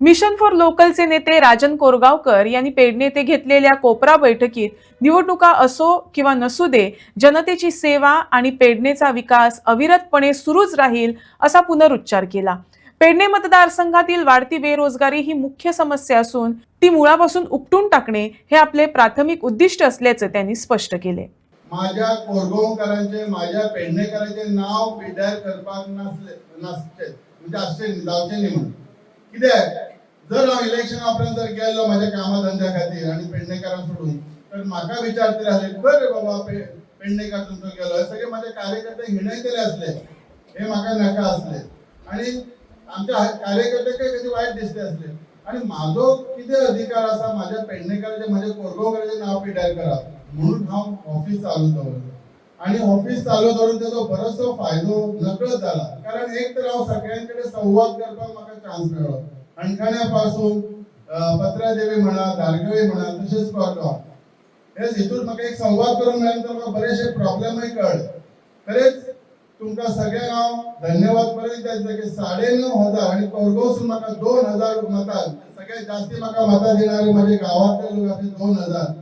Mission for लोकलचे नेते राजन कोरगावकर यांनी पेडणे येथे घेतलेल्या कोपरा बैठकीत निवडणुका असो किंवा नसू दे, जनतेची सेवा आणि पेडणेचा विकास अविरतपणे सुरूच राहील असा पुनरुच्चार केला। पेडणे मतदारसंघातील वाढती बेरोजगारी ही मुख्य समस्या असून ती मुळापासून उपटून टाकणे हे आपले प्राथमिक उद्दिष्ट असल्याचे त्यांनी स्पष्ट केले। माझ्या कोरगावकरांचे माझ्या पेडणेकरांचे नाव पिड्यार करपाक नसचे म्हणजे असे जावचे न्ही म्हणून कित्याक जर हांव इलेक्शना उपरांत जर गेलो माझ्या कामा धंद्या खातीर आनी पेडणेकारां सोडून तर म्हाका विचारतले आसले खंय रे बाबा पेडणेकार तुमचो गेलो, हे सगळे माझे कार्यकर्ते हिणयतले असले, हे म्हाका नाका असले आनी आमच्या कार्यकर्त्याक कधी वायट दिसले असले आनी म्हाजो कितें अधिकार आसा माझ्या पेडणेकारांचे माझ्या कोरगावकरांचे नाव पिड्यार करप म्हणून हांव ऑफिस चालू दवरलो आणि ऑफिस चालू दवरून त्याचो बरोचसो फायदो नकळत जाला। कारण एक तर हांव सगळ्यांकडे संवाद करपाक म्हाका चान्स मेळ्ळो, अणखण्या पासून पत्रादेवी म्हणा, धारगळे म्हणा, तशेंच करलो हेच हितून म्हाका एक संवाद करून मेळ्ळ्यानंतर म्हाका बरेचशे प्रॉब्लेमय कळ्ळे। खरेंच तुमकां सगळ्यांक हांव धन्यवाद परत दिता की 9,500 आनी कोरगांवसून म्हाका 2,000 मतां, सगळ्यात जास्ती म्हाका मतां देणारे माझे गांवांतले लोक आसा 2,000,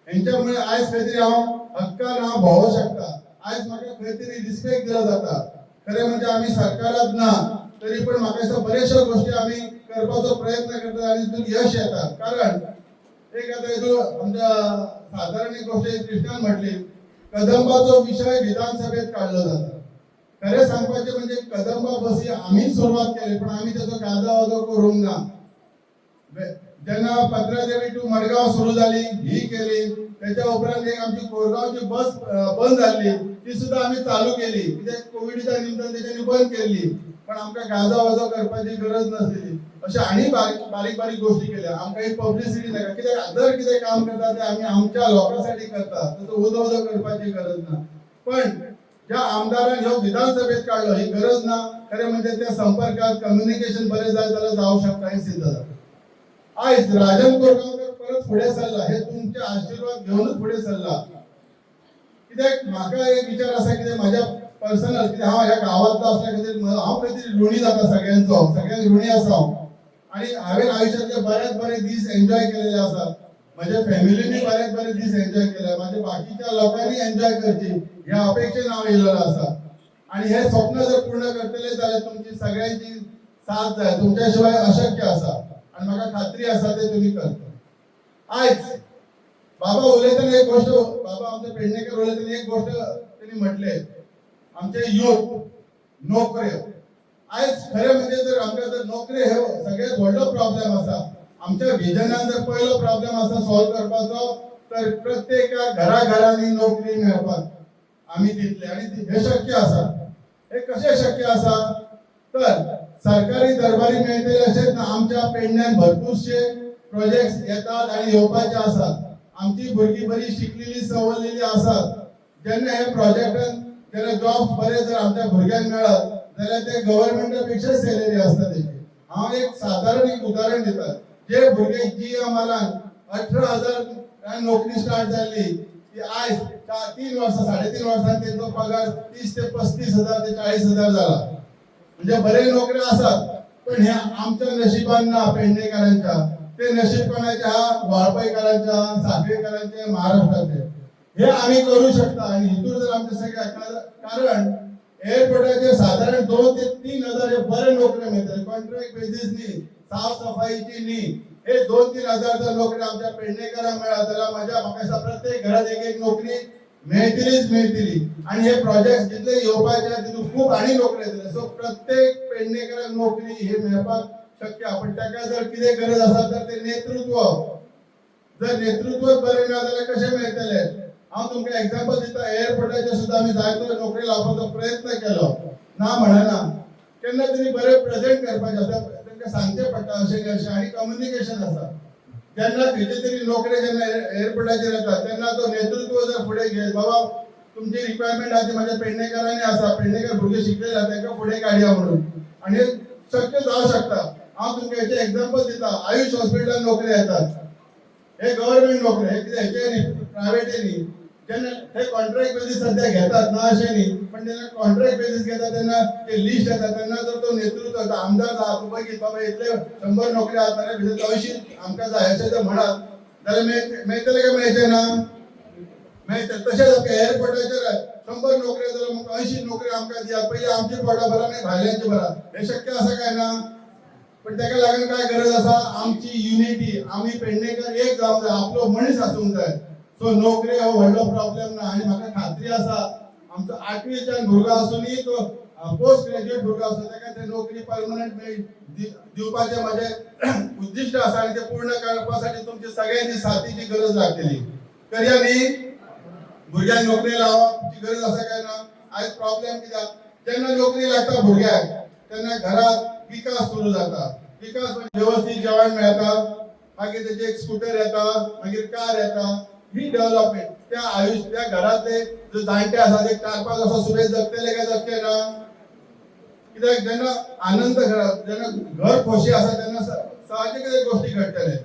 हेंच्यामुळे आयज खंय तरी हांव हक्कान हांव भोंवूंक शकता। आयज म्हाका खंय तरी रिस्पेक्ट दिलो जाता। खरें म्हणजे आमी सरकारांत ना तरी पण म्हाका दिसता बरेचशा गोष्टी आमी करपाचो प्रयत्न करतात आनी तितून यश येता। कारण एक आता हितून आमच्या साधारण एक गोष्ट कृष्णान म्हटली, कदंबाचो विषय विधानसभेत काढलो जाता। खरें सांगपाचें म्हणजे कदंबा बसी आमी सुरवात केली पण आमी त्याचो गाजावाजो करूंक ना। जेन्ना पत्रादेवी टू मडगांव सुरू जाली ही केली, त्याच्या उपरांत एक आमची कोरगांवची बस बंद जाल्ली ती सुद्धा आमी चालू केली, कित्याक कोविडच्या निमतान तेच्यांनी बंद केल्ली, पण आमकां गाजावाजो करपाची गरज नासली। अशें आनी बारीक बारीक गोष्टी केल्या। आमकां ही पब्लिसिटी नाका, कित्याक जर कितें काम करता ते आमी आमच्या लोकांसाठी करता, ताचो उदो करपाची गरज ना। पण ज्या आमदारान ह्यो विधानसभेत काढलो ही गरज ना। खरें म्हणजे त्या संपर्कात कम्युनिकेशन बरें जाय जाल्यार जावंक शकता हे सिद्ध जाता। आयज राजन कोरगांवकर परत फुडें सरला, हे तुमचे आशीर्वाद घेऊनच फुडें सरला। कित्याक म्हाका एक विचार आसा कित्याक म्हाज्या पर्सनल कित्याक हांव ह्या गांवांतलो असल्या खातीर हांव खंय तरी ऋणी जाता सगळ्यांचो, सगळ्यांक ऋणी आसा हांव। आनी हांवें आयुश्यांतले बरेच बरे दीस एन्जॉय केलेले आसात, म्हज्या फॅमिलीनी बरेच बरे दीस एन्जॉय केले, म्हाज्या बाकीच्या लोकांनी एन्जॉय करची ह्या अपेक्षेन हांव येयलेलो आसा। आनी हे स्वप्न जर पूर्ण करतले जाल्यार तुमची सगळ्यांची साथ जाय, तुमच्या शिवाय अशक्य आसा आनी म्हाका खात्री आसा ते तुमी करता। आयज बाबा उलयतना एक गोष्ट, बाबा आमचे पेडणेकर उलयतना एक गोष्ट त्यांनी म्हटले, आमचे यूथ नोकऱ्यो। आयज खरें म्हणजे जर आमकां जर नोकरी हे सगळ्यात व्हडलो प्रॉब्लेम आसा, आमच्या विजनान जर पयलो प्रॉब्लेम आसा सॉल्व करपाचो तर प्रत्येक घराघरांनी नोकरी मेळपाक आमी दितले आनी हे शक्य आसा। हे कशें शक्य आसा तर सरकारी दरबारी मेळटले अशेंच ना, आमच्या पेडण्यान भरपूरशे प्रोजेक्ट्स येतात आनी येवपाचे आसात। आमची भुरगीं बरी शिकलेली सवरलेली आसात, जेन्ना हे प्रोजेक्टान जेन्ना जॉब बरे जर आमच्या भुरग्यांक मेळत जाल्यार ते गव्हर्नमेंटा पेक्षा सॅलरी आसता तेची। हांव एक साधारण एक उदाहरण दिता, जे भुरगे GMRान 18,000 नोकरी स्टार्ट जाल्ली ती आयज 3 वर्सां 3.5 वर्सांत तेचो पगार 30 ते 35,000 ते 40,000 जाला। म्हणजे बरे नोकरी आसात, पण हे आमच्या नशिबान ना पेडणेकरांच्या, ते नशीब कोणाचे हा वाळपयकरांच्या, साखळेकरांचे, महाराष्ट्राचे। हे आम्ही करू शकता आणि हितून जर आमचे सगळे कारण एअरपोर्टाचे साधारण 2 ते 3,000 हे बरे नोकरी मिळतात, कॉन्ट्रॅक्ट बेसिस नी, साफ सफाईची नी, हे 2-3 हजार जर नोकरी आमच्या पेडणेकरांक मेळत जाल्यार म्हाका प्रत्येक घरात एक नोकरी मिळतली आणि हे प्रोजेक्ट जितले येवपाचे तितून खूप आणि नोकरी येतले। सो प्रत्येक पेडणेकरांक नोकरी हे मेळपाक शक्य। पण ताका जर कितें गरज आसा तर ते नेतृत्व, जर नेतृत्व बरें ना जाल्यार कशें मेळटले। हांव तुमकां एग्जांपल दिता, एअरपोर्टाचेर सुद्दां आमी जायतो नोकरी लावपाचो प्रयत्न केलो, ना म्हणना, केन्ना तरी बरें प्रेजेंट करपाचें आसा, तांकां सांगचें पडटा अशें अशें आनी कम्युनिकेशन आसा। जेन्ना खंयचे तरी नोकरे जेन्ना एअरपोर्टाचेर येता तेन्ना तो नेतृत्व जर फुडें घेत, बाबा तुमची रिक्वायरमेंट आसा ती माझ्या पेडणेकरांनी आसा, पेडणेकर भुरगे शिकलेले आसा तांकां फुडें काडया म्हणून, आनी शक्य जावं शकता। हांव तुमकां हेचे एग्जांपल दिता, आयुष हॉस्पिटलान नोकरी येतात, हे गव्हर्नमेंट नोकरी, हे कितें हेचे न्ही, प्रायवेटे न्ही, जेन्ना ते कॉन्ट्रॅक्ट बेसीस सध्या घेतात ना अशें न्ही, पण जेन्ना कॉन्ट्रॅक्ट बेसीस घेतात तेन्ना ते लिस्ट येता तेन्ना जर तो नेतृत्व तो आमदार जाता तूं बघीत बाबा इतले 100 नोकरी आसा तारे भितर 80 आमकां जाय अशें जर म्हणत जाल्यार मेळटले काय मेळचे ना? मेळटले. तशेंच आमकां एअरपोर्टाचेर 100 नोकरी जाल्यार म्हाका 80 नोकरी आमकां दियात, पयलीं आमची पोटां भरा मागीर भायल्यांची भरा. हे शक्य आसा काय ना? पण ताका लागून काय गरज आसा? आमची युनिटी, आमी पेडणेकर एक जावंक जाय, आपलो मनीस आसूंक जाय. सो नोकरी हो व्हडलो प्रॉब्लेम ना आणि म्हाका खात्री आसा आमचो 8वीच्यान भुरगो आसुनी तो पोस्ट ग्रॅज्युएट भुरगो आसूं ताका ते नोकरी परमनंट दिवपाचें म्हजें उद्दिश्ट आसा आणि ते पूर्ण करपासाठी तुमची सगळ्यांची साथीची गरज लागतली. करया न्ही? भुरग्यांक नोकरी लावपाची गरज आसा काय ना? आयज प्रॉब्लेम कित्याक जेन्ना नोकरी लागता भुरग्याक तेन्ना घरात विकास सुरू जाता. विकास म्हणजे व्यवस्थित जेवण मेळटा, मागीर तेजे एक स्कूटर येता, मागीर कार येता. ही डेव्हलपमेंट त्या आयुष्य त्या घरातले जो जाणटे आसा ते 4-5 वर्सां सुबेज जगतले काय जगचे ना? कित्याक जेन्ना आनंद जेन्ना घर खोशी आसा तेन्ना साहजिकच गोष्टी घडटले.